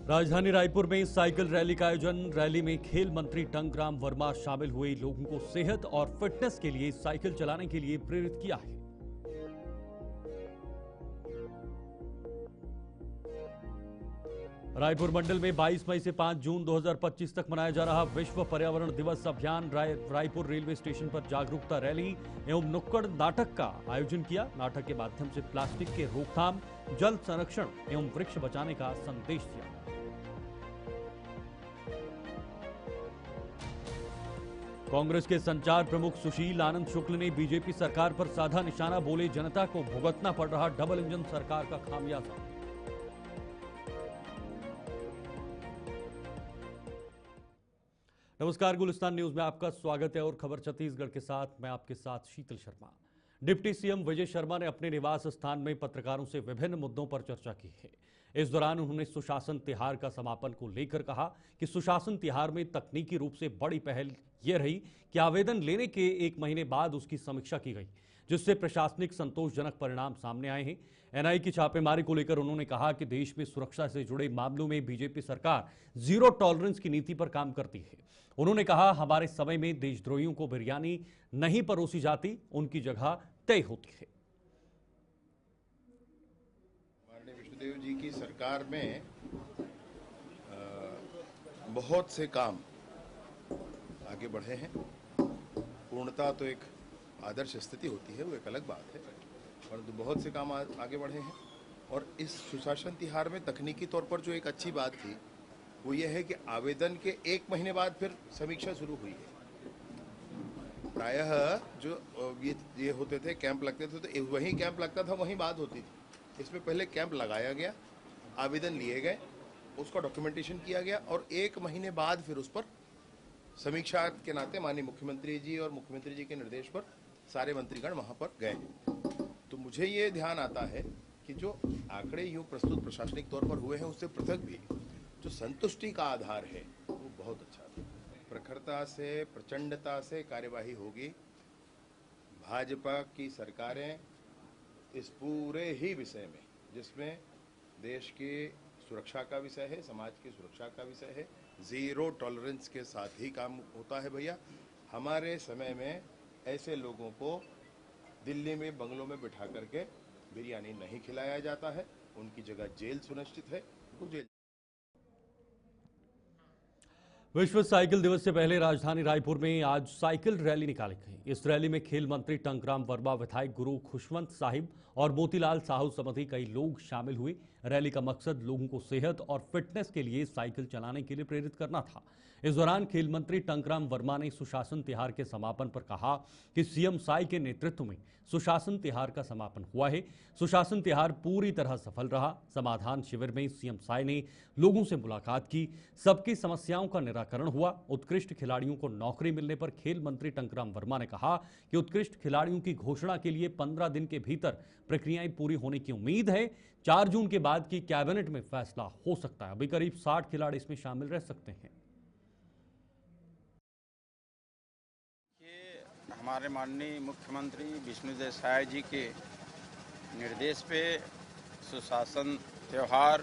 राजधानी रायपुर में cycle rally का आयोजन। रैली में खेल मंत्री टंकराम वर्मा शामिल हुए। लोगों को सेहत और फिटनेस के लिए साइकिल चलाने के लिए प्रेरित किया है। रायपुर मंडल में 22 मई से 5 जून 2025 तक मनाया जा रहा विश्व पर्यावरण दिवस अभियान। रायपुर रेलवे स्टेशन पर जागरूकता रैली एवं नुक्कड़ नाटक का आयोजन किया। नाटक के माध्यम से प्लास्टिक के रोकथाम, जल संरक्षण एवं वृक्ष बचाने का संदेश दिया। कांग्रेस के संचार प्रमुख सुशील आनंद शुक्ल ने बीजेपी सरकार पर साधा निशाना। बोले, जनता को भुगतना पड़ रहा डबल इंजन सरकार का खामियाजा। नमस्कार, गुलिस्तान न्यूज में आपका स्वागत है और खबर छत्तीसगढ़ के साथ मैं आपके साथ शीतल शर्मा। डिप्टी सीएम विजय शर्मा ने अपने निवास स्थान में पत्रकारों से विभिन्न मुद्दों पर चर्चा की है। इस दौरान उन्होंने सुशासन तिहार का समापन को लेकर कहा कि सुशासन तिहार में तकनीकी रूप से बड़ी पहल यह रही कि आवेदन लेने के 1 महीने बाद उसकी समीक्षा की गई, जिससे प्रशासनिक संतोषजनक परिणाम सामने आए हैं। एनआई की छापेमारी को लेकर उन्होंने कहा कि देश में सुरक्षा से जुड़े मामलों में बीजेपी सरकार जीरो टॉलरेंस की नीति पर काम करती है। उन्होंने कहा, हमारे समय में देशद्रोहियों को बिरयानी नहीं परोसी जाती, उनकी जगह तय होती है। माननीय विष्णुदेव जी की सरकार में बहुत से काम आगे बढ़े हैं। पूर्णता तो एक आदर्श स्थिति होती है, वो एक अलग बात है, परंतु बहुत से काम आगे बढ़े हैं। और इस सुशासन तिहार में तकनीकी तौर पर जो एक अच्छी बात थी वो ये है कि आवेदन के 1 महीने बाद फिर समीक्षा शुरू हुई है। प्रायः जो ये होते थे, कैंप लगते थे, तो वहीं कैंप लगता था, वहीं बात होती थी। इसमें पहले कैंप लगाया गया, आवेदन लिए गए, उसका डॉक्यूमेंटेशन किया गया और 1 महीने बाद फिर उस पर समीक्षा के नाते माननीय मुख्यमंत्री जी और मुख्यमंत्री जी के निर्देश पर सारे मंत्रीगण वहां पर गए। तो मुझे ये ध्यान आता है कि जो आंकड़े यूं प्रस्तुत प्रशासनिक तौर पर हुए हैं, उससे पृथक भी जो संतुष्टि का आधार है वो बहुत अच्छा था। प्रखरता से, प्रचंडता से कार्यवाही होगी। भाजपा की सरकारें इस पूरे ही विषय में, जिसमें देश की सुरक्षा का विषय है, समाज की सुरक्षा का विषय है, जीरो टॉलरेंस के साथ ही काम होता है। भैया, हमारे समय में ऐसे लोगों को दिल्ली में बंगलों में बिठा करके बिरयानी नहीं खिलाया जाता है, उनकी जगह जेल सुनिश्चित है, वो जेल। विश्व साइकिल दिवस से पहले राजधानी रायपुर में आज साइकिल रैली निकाली गई। इस रैली में खेल मंत्री टंकराम वर्मा, विधायक गुरु खुशवंत साहिब और मोतीलाल साहू समेत कई लोग शामिल हुए। रैली का मकसद लोगों को सेहत और फिटनेस के लिए साइकिल चलाने के लिए प्रेरित करना था। इस दौरान खेल मंत्री टंकराम वर्मा ने सुशासन तिहार के समापन पर कहा कि सीएम साई के नेतृत्व में सुशासन तिहार का समापन हुआ है। सुशासन तिहार पूरी तरह सफल रहा। समाधान शिविर में सीएम साई ने लोगों से मुलाकात की, सबकी समस्याओं का निराकरण हुआ। उत्कृष्ट खिलाड़ियों को नौकरी मिलने पर खेल मंत्री टंकराम वर्मा ने कहा कि उत्कृष्ट खिलाड़ियों की घोषणा के लिए 15 दिन के भीतर प्रक्रियाएं पूरी होने की उम्मीद है। 4 जून के बाद की कैबिनेट में फैसला हो सकता है। अभी करीब 60 खिलाड़ी इसमें शामिल रह सकते हैं। हमारे माननीय मुख्यमंत्री विष्णुदेव साय जी के निर्देश पे सुशासन त्यौहार,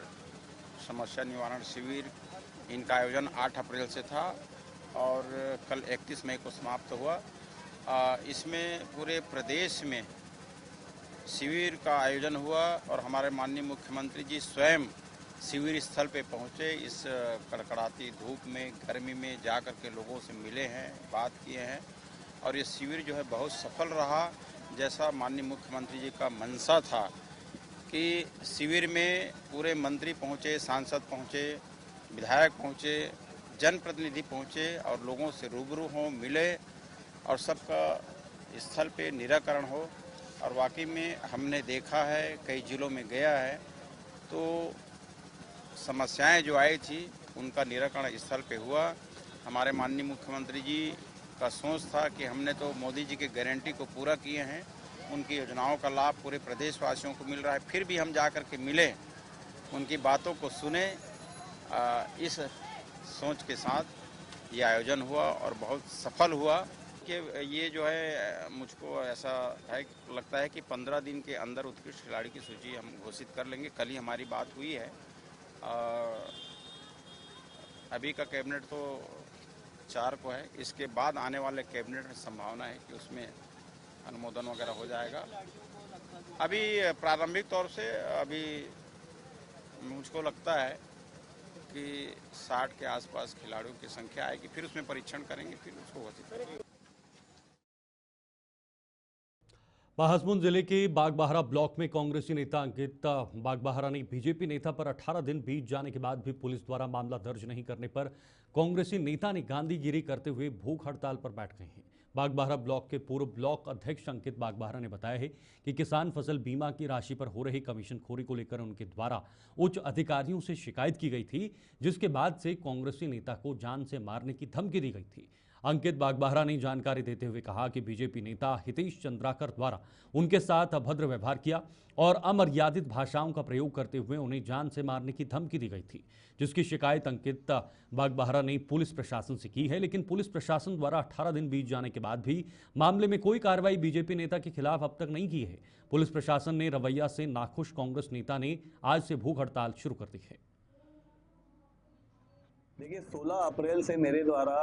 समस्या निवारण शिविर, इनका आयोजन 8 अप्रैल से था और कल 31 मई को समाप्त हुआ। इसमें पूरे प्रदेश में शिविर का आयोजन हुआ और हमारे माननीय मुख्यमंत्री जी स्वयं शिविर स्थल पे पहुंचे। इस कड़कड़ाती धूप में, गर्मी में जा कर के लोगों से मिले हैं, बात किए हैं और ये शिविर जो है बहुत सफल रहा। जैसा माननीय मुख्यमंत्री जी का मंशा था कि शिविर में पूरे मंत्री पहुंचे, सांसद पहुंचे, विधायक पहुंचे, जनप्रतिनिधि पहुंचे और लोगों से रूबरू हों, मिले और सबका स्थल पे निराकरण हो। और वाकई में हमने देखा है, कई जिलों में गया है तो समस्याएं जो आई थी उनका निराकरण स्थल पे हुआ। हमारे माननीय मुख्यमंत्री जी का सोच था कि हमने तो मोदी जी की गारंटी को पूरा किए हैं, उनकी योजनाओं का लाभ पूरे प्रदेशवासियों को मिल रहा है, फिर भी हम जा कर के मिले, उनकी बातों को सुने। इस सोच के साथ ये आयोजन हुआ और बहुत सफल हुआ कि ये जो है मुझको ऐसा है लगता है कि 15 दिन के अंदर उत्कृष्ट खिलाड़ी की सूची हम घोषित कर लेंगे। कल ही हमारी बात हुई है अभी का कैबिनेट तो 4 को है, इसके बाद आने वाले कैबिनेट में संभावना है कि उसमें अनुमोदन वगैरह हो जाएगा। अभी प्रारंभिक तौर से अभी मुझको लगता है कि 60 के आसपास खिलाड़ियों की संख्या आएगी, फिर उसमें परीक्षण करेंगे, फिर उसको घोषित करेंगे। महासमुंद जिले के बागबाहरा ब्लॉक में कांग्रेसी नेता अंकित बागबाहरा ने बीजेपी नेता पर 18 दिन बीत जाने के बाद भी पुलिस द्वारा मामला दर्ज नहीं करने पर कांग्रेसी नेता ने गांधीगिरी करते हुए भूख हड़ताल पर बैठ गए हैं। बागबाहरा ब्लॉक के पूर्व ब्लॉक अध्यक्ष अंकित बागबाहरा ने बताया है कि किसान फसल बीमा की राशि पर हो रही कमीशनखोरी को लेकर उनके द्वारा उच्च अधिकारियों से शिकायत की गई थी, जिसके बाद से कांग्रेसी नेता को जान से मारने की धमकी दी गई थी। अंकित बागबाहरा ने जानकारी देते हुए कहा कि बीजेपी नेता हितेश चंद्राकर द्वारा उनके साथ अभद्र व्यवहार किया और अमर्यादित भाषाओं का प्रयोग करते हुए उन्हें जान से मारने की धमकी दी गई थी, जिसकी शिकायत अंकित बागबाहरा ने पुलिस प्रशासन से की है। लेकिन पुलिस प्रशासन द्वारा 18 दिन बीत जाने के बाद भी मामले में कोई कार्रवाई बीजेपी नेता के खिलाफ अब तक नहीं की है। पुलिस प्रशासन ने रवैया से नाखुश कांग्रेस नेता ने आज से भूख हड़ताल शुरू कर दी है। देखिए, 16 अप्रैल से मेरे द्वारा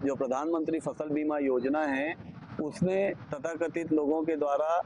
जो प्रधानमंत्री फसल बीमा योजना है उसमें तथाकथित लोगों के द्वारा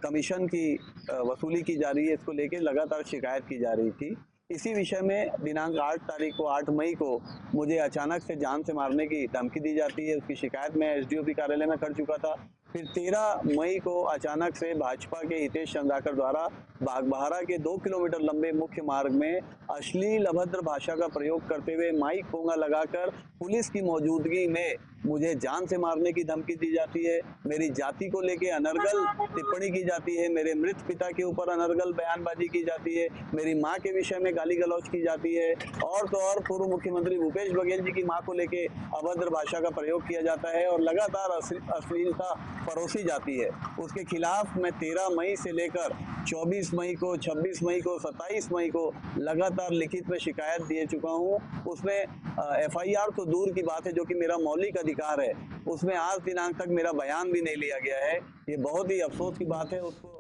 कमीशन की वसूली की जा रही है, इसको लेकर लगातार शिकायत की जा रही थी। इसी विषय में दिनांक 8 मई को मुझे अचानक से जान से मारने की धमकी दी जाती है। उसकी शिकायत मैं एसडीओपी कार्यालय में कर चुका था। फिर 13 मई को अचानक से भाजपा के हितेश चंद्राकर द्वारा बागबाहरा के 2 किलोमीटर लंबे मुख्य मार्ग में अश्लील अभद्र भाषा का प्रयोग करते हुए माइक पोंगा लगाकर पुलिस की मौजूदगी में मुझे जान से मारने की धमकी दी जाती है। मेरी जाति को लेके अनर्गल टिप्पणी की जाती है, मेरे मृत पिता के ऊपर अनर्गल बयानबाजी की जाती है, मेरी मां के विषय में गाली गलौज की जाती है और तो और पूर्व मुख्यमंत्री भूपेश बघेल जी की मां को लेके अभद्र भाषा का प्रयोग किया जाता है और लगातार अश्लीलता परोसी जाती है। उसके खिलाफ मैं 13 मई से लेकर 24 मई को, 26 मई को, 27 मई को लगातार लिखित में शिकायत दे चुका हूं। उसमें एफआईआर तो दूर की बात है, जो कि मेरा मौलिक अधिकार है, उसमें आज दिनांक तक मेरा बयान भी नहीं लिया गया है। ये बहुत ही अफसोस की बात है। उसको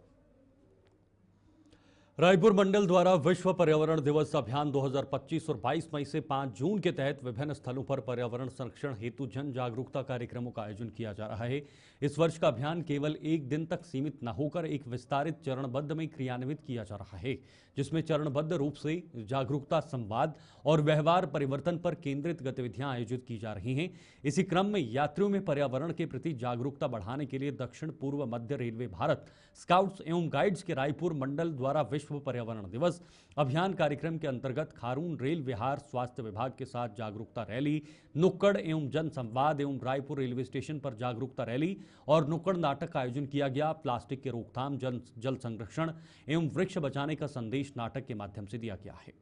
रायपुर मंडल द्वारा विश्व पर्यावरण दिवस अभियान 2025 और 22 मई से 5 जून के तहत विभिन्न स्थलों पर पर्यावरण संरक्षण हेतु जन जागरूकता कार्यक्रमों का आयोजन किया जा रहा है। इस वर्ष का अभियान केवल एक दिन तक सीमित न होकर एक विस्तारित चरणबद्ध में क्रियान्वित किया जा रहा है, जिसमें चरणबद्ध रूप से जागरूकता, संवाद और व्यवहार परिवर्तन पर केंद्रित गतिविधियां आयोजित की जा रही हैं। इसी क्रम में यात्रियों में पर्यावरण के प्रति जागरूकता बढ़ाने के लिए दक्षिण पूर्व मध्य रेलवे भारत स्काउट्स एवं गाइड्स के रायपुर मंडल द्वारा विश्व पर्यावरण दिवस अभियान कार्यक्रम के अंतर्गत खारून रेल विहार स्वास्थ्य विभाग के साथ जागरूकता रैली, नुक्कड़ एवं जन संवाद एवं रायपुर रेलवे स्टेशन पर जागरूकता रैली और नुक्कड़ नाटक का आयोजन किया गया। प्लास्टिक के रोकथाम, जल संरक्षण एवं वृक्ष बचाने का संदेश नाटक के माध्यम से दिया गया है।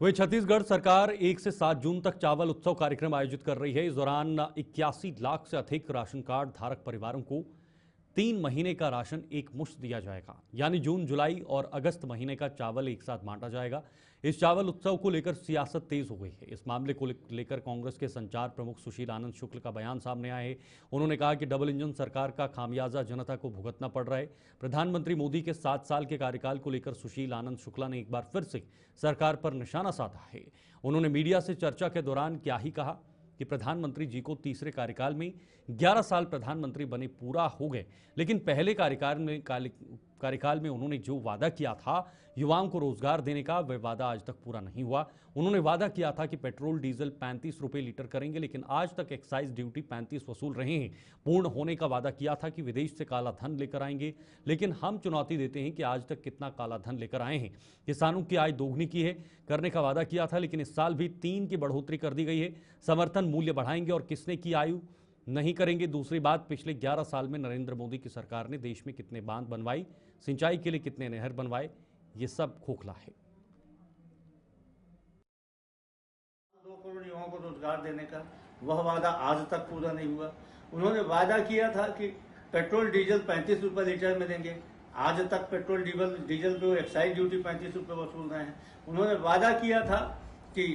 वहीं छत्तीसगढ़ सरकार 1 से 7 जून तक चावल उत्सव कार्यक्रम आयोजित कर रही है। इस दौरान 81 लाख से अधिक राशन कार्ड धारक परिवारों को 3 महीने का राशन एक मुश्त दिया जाएगा, यानी जून, जुलाई और अगस्त महीने का चावल एक साथ बांटा जाएगा। इस चावल उत्सव को लेकर सियासत तेज हो गई है। इस मामले को लेकर कांग्रेस के संचार प्रमुख सुशील आनंद शुक्ल का बयान सामने आया है। उन्होंने कहा कि डबल इंजन सरकार का खामियाजा जनता को भुगतना पड़ रहा है। प्रधानमंत्री मोदी के 7 साल के कार्यकाल को लेकर सुशील आनंद शुक्ला ने एक बार फिर से सरकार पर निशाना साधा है। उन्होंने मीडिया से चर्चा के दौरान क्या ही कहा कि प्रधानमंत्री जी को तीसरे कार्यकाल में 11 साल प्रधानमंत्री बने पूरा हो गए, लेकिन पहले कार्यकाल में उन्होंने जो वादा किया था युवाओं को रोजगार देने का, वह वादा आज तक पूरा नहीं हुआ। उन्होंने वादा किया था कि पेट्रोल डीजल 35 रुपये लीटर करेंगे, लेकिन आज तक एक्साइज ड्यूटी 35 वसूल रहे हैं। पूर्ण होने का वादा किया था कि विदेश से काला धन लेकर आएंगे, लेकिन हम चुनौती देते हैं कि आज तक कितना काला धन लेकर आए हैं। किसानों की आय दोगुनी की है करने का वादा किया था, लेकिन इस साल भी 3 की बढ़ोतरी कर दी गई है। समर्थन मूल्य बढ़ाएंगे और किसने की आयु नहीं करेंगे। दूसरी बात, पिछले 11 साल में नरेंद्र मोदी की सरकार ने देश में कितने बांध बनवाई, सिंचाई के लिए कितने नहर बनवाए, ये सब खोखला है। 2 करोड़ युवाओं को रोजगार देने का वह वादा आज तक पूरा नहीं हुआ। उन्होंने वादा किया था कि पेट्रोल डीजल 35 रुपये लीटर में देंगे, आज तक पेट्रोल डीजल पे एक्साइज ड्यूटी 35 रुपये वसूल रहे हैं। उन्होंने वादा किया था कि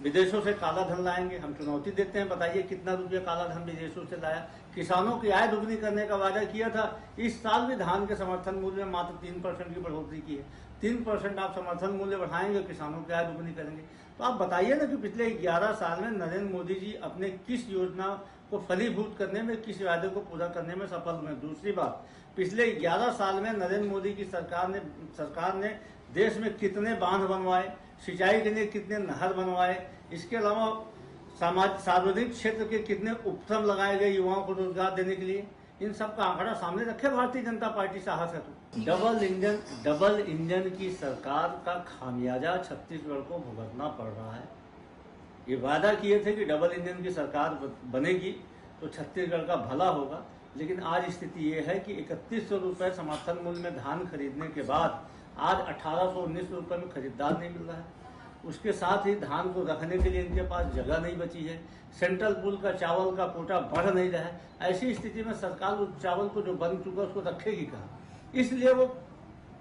विदेशों से काला धन लाएंगे। हम चुनौती देते हैं, बताइए कितना रुपया काला धन विदेशों से लाया। किसानों की आय दुगनी करने का वादा किया था, इस साल भी धान के समर्थन मूल्य में मात्र 3% की बढ़ोतरी की है। 3% आप समर्थन मूल्य बढ़ाएंगे, किसानों की आय दुगनी करेंगे। तो आप बताइए ना कि पिछले 11 साल में नरेंद्र मोदी जी अपने किस योजना को फलीभूत करने में, किस वादे को पूरा करने में सफल हुए। दूसरी बात, पिछले 11 साल में नरेंद्र मोदी की सरकार ने देश में कितने बांध बनवाए, सिंचाई के लिए कितने नहर बनवाए, इसके अलावा सार्वजनिक क्षेत्र के कितने उपक्रम लगाए गए युवाओं को रोजगार देने के लिए, इन सब का आंकड़ा सामने रखे भारतीय जनता पार्टी साहस है। तो डबल इंजन की सरकार का खामियाजा छत्तीसगढ़ को भुगतना पड़ रहा है। ये वादा किए थे कि डबल इंजन की सरकार बनेगी तो छत्तीसगढ़ का भला होगा, लेकिन आज स्थिति ये है कि 3100 रुपये समर्थन मूल्य में धान खरीदने के बाद आज 1819 रुपये में खरीदार नहीं मिल रहा है। उसके साथ ही धान को रखने के लिए इनके पास जगह नहीं बची है। सेंट्रल पूल का चावल का कोटा बढ़ नहीं रहा है। ऐसी स्थिति में सरकार उस चावल को जो बन चुका है उसको रखेगी कहाँ? इसलिए वो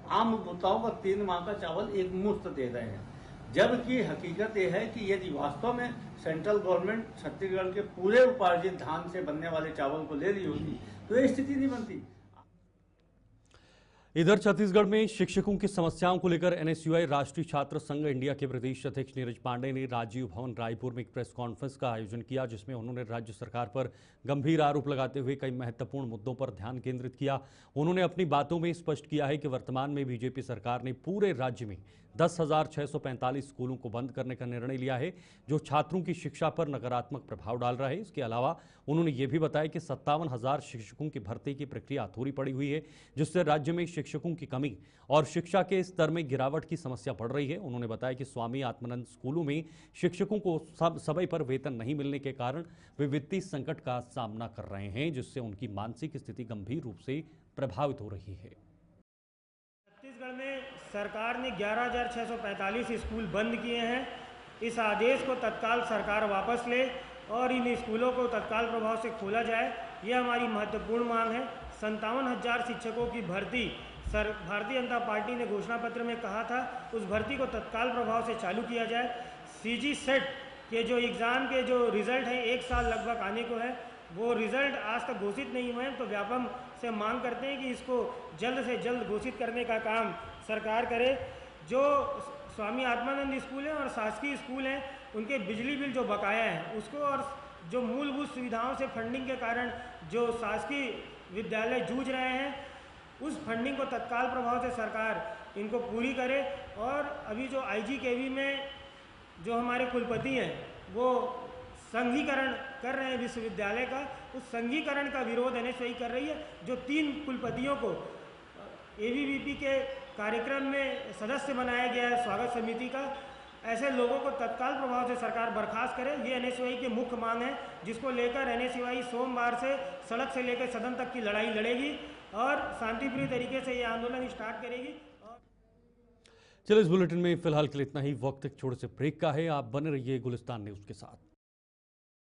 आम उपभोक्ताओं का 3 माह का चावल एक मुफ्त दे रहे हैं, जबकि हकीकत यह है कि यदि वास्तव में सेंट्रल गवर्नमेंट छत्तीसगढ़ के पूरे उपार्जित धान से बनने वाले चावल को ले रही होती तो ये स्थिति नहीं बनती। इधर छत्तीसगढ़ में शिक्षकों की समस्याओं को लेकर एनएसयूआई राष्ट्रीय छात्र संघ इंडिया के प्रदेश अध्यक्ष नीरज पांडे ने राजीव भवन रायपुर में एक प्रेस कॉन्फ्रेंस का आयोजन किया, जिसमें उन्होंने राज्य सरकार पर गंभीर आरोप लगाते हुए कई महत्वपूर्ण मुद्दों पर ध्यान केंद्रित किया। उन्होंने अपनी बातों में स्पष्ट किया है कि वर्तमान में बीजेपी सरकार ने पूरे राज्य में 10,645 स्कूलों को बंद करने का निर्णय लिया है, जो छात्रों की शिक्षा पर नकारात्मक प्रभाव डाल रहा है। इसके अलावा उन्होंने ये भी बताया कि 57,000 शिक्षकों की भर्ती की प्रक्रिया अधूरी पड़ी हुई है, जिससे राज्य में शिक्षकों की कमी और शिक्षा के स्तर में गिरावट की समस्या बढ़ रही है। उन्होंने बताया कि स्वामी आत्मानंद स्कूलों में शिक्षकों को समय पर वेतन नहीं मिलने के कारण वे वित्तीय संकट का सामना कर रहे हैं, जिससे उनकी मानसिक स्थिति गंभीर रूप से प्रभावित हो रही है। छत्तीसगढ़ में सरकार ने 11,645 स्कूल बंद किए हैं। इस आदेश को तत्काल सरकार वापस ले और इन स्कूलों को तत्काल प्रभाव से खोला जाए, यह हमारी महत्वपूर्ण मांग है। 57,000 शिक्षकों की भर्ती भारतीय जनता पार्टी ने घोषणा पत्र में कहा था, उस भर्ती को तत्काल प्रभाव से चालू किया जाए। सीजी सेट के जो एग्ज़ाम के जो रिज़ल्ट हैं 1 साल लगभग आने को है, वो रिज़ल्ट आज तक घोषित नहीं हुए हैं, तो व्यापम से मांग करते हैं कि इसको जल्द से जल्द घोषित करने का काम सरकार करे। जो स्वामी आत्मानंद स्कूल हैं और शासकीय स्कूल हैं, उनके बिजली बिल जो बकाया है उसको, और जो मूलभूत सुविधाओं से फंडिंग के कारण जो शासकीय विद्यालय जूझ रहे हैं, उस फंडिंग को तत्काल प्रभाव से सरकार इनको पूरी करे। और अभी जो IGKV में जो हमारे कुलपति हैं वो संघीकरण कर रहे हैं विश्वविद्यालय का, उस संघीकरण का विरोध एनएसयूआई कर रही है। जो 3 कुलपतियों को ABVP के कार्यक्रम में सदस्य बनाया गया है स्वागत समिति का, ऐसे लोगों को तत्काल प्रभाव से सरकार बर्खास्त करे। ये एनएसयूआई की मुख्य मांग है, जिसको लेकर एनएसयूआई सोमवार से सड़क से लेकर सदन तक की लड़ाई लड़ेगी और शांतिप्रिय तरीके से ये आंदोलन स्टार्ट करेगी। चलिए, इस बुलेटिन में फिलहाल के लिए इतना ही। वक्त एक छोटे से ब्रेक का है। आप बने रहिए गुलिस्तान न्यूज़ के साथ।